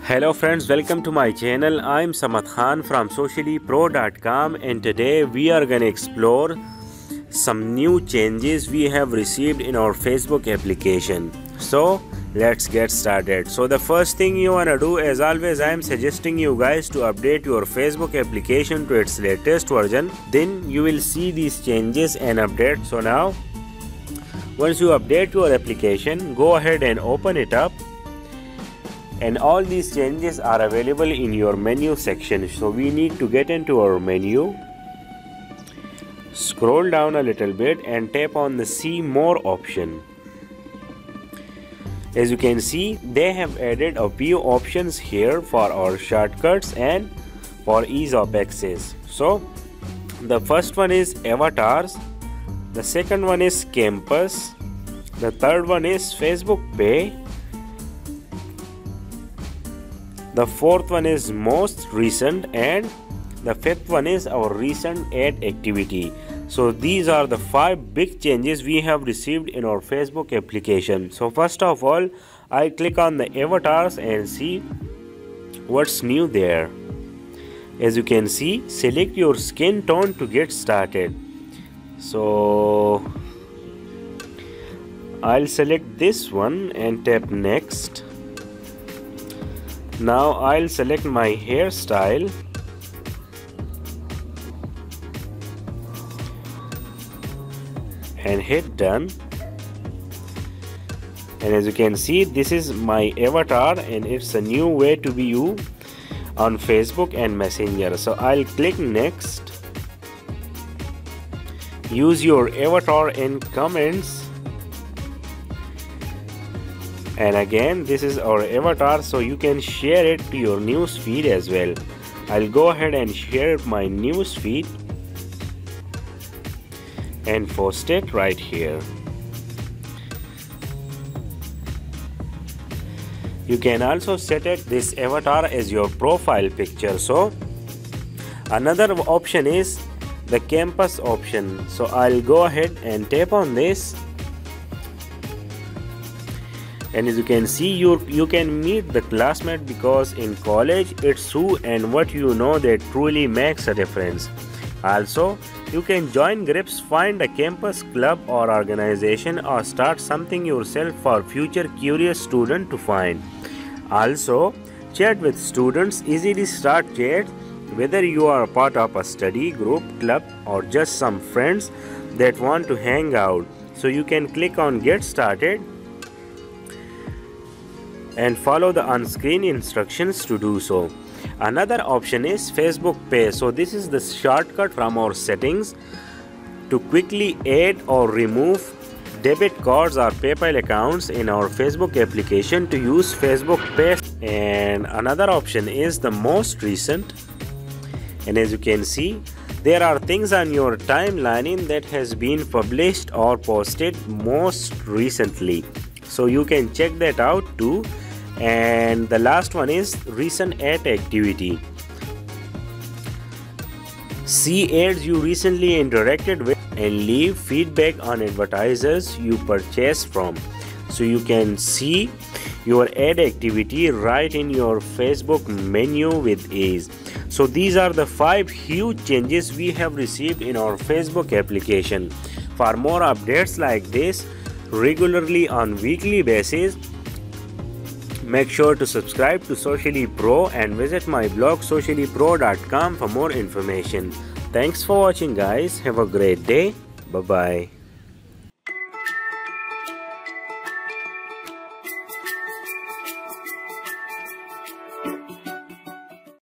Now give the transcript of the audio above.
Hello friends, welcome to my channel. I'm Samad Khan from sociallypro.com, and today we are going to explore some new changes we have received in our Facebook application. So let's get started. So the first thing you want to do, as always, I am suggesting you guys to update your Facebook application to its latest version. Then you will see these changes and updates. So now once you update your application, go ahead and open it up. And all these changes are available in your menu section. So we need to get into our menu, scroll down a little bit and tap on the see more option. As you can see, they have added a few options here for our shortcuts and for ease of access. So the first one is avatars, the second one is campus, the third one is Facebook Pay, the fourth one is most recent, and the fifth one is our recent ad activity. So these are the 5 big changes we have received in our Facebook application. So first of all, I click on the avatars and see what's new there. As you can see, select your skin tone to get started. So I'll select this one and tap next. Now I'll select my hairstyle and hit done. And as you can see, this is my avatar and it's a new way to be you on Facebook and Messenger. So I'll click next. Use your avatar in comments. And again, this is our avatar, so you can share it to your news feed as well. I'll go ahead and share my news feed and post it right here. You can also set it this avatar as your profile picture. So another option is the campus option. So I'll go ahead and tap on this. And as you can see, you can meet the classmate, because in college it's who and what you know that truly makes a difference. Also, you can join groups, find a campus club or organization, or start something yourself for future curious student to find. Also, chat with students, easily start chat whether you are a part of a study group, club, or just some friends that want to hang out. So you can click on get started and follow the on-screen instructions to do so. Another option is Facebook Pay. So this is the shortcut from our settings to quickly add or remove debit cards or PayPal accounts in our Facebook application to use Facebook Pay. And another option is the most recent. And as you can see, there are things on your timeline that has been published or posted most recently. So you can check that out too. And the last one is recent ad activity. See ads you recently interacted with and leave feedback on advertisers you purchased from. So you can see your ad activity right in your Facebook menu with ease. So these are the 5 huge changes we have received in our Facebook application. For more updates like this regularly on weekly basis, make sure to subscribe to Socially Pro and visit my blog sociallypro.com for more information. Thanks for watching guys. Have a great day. Bye bye.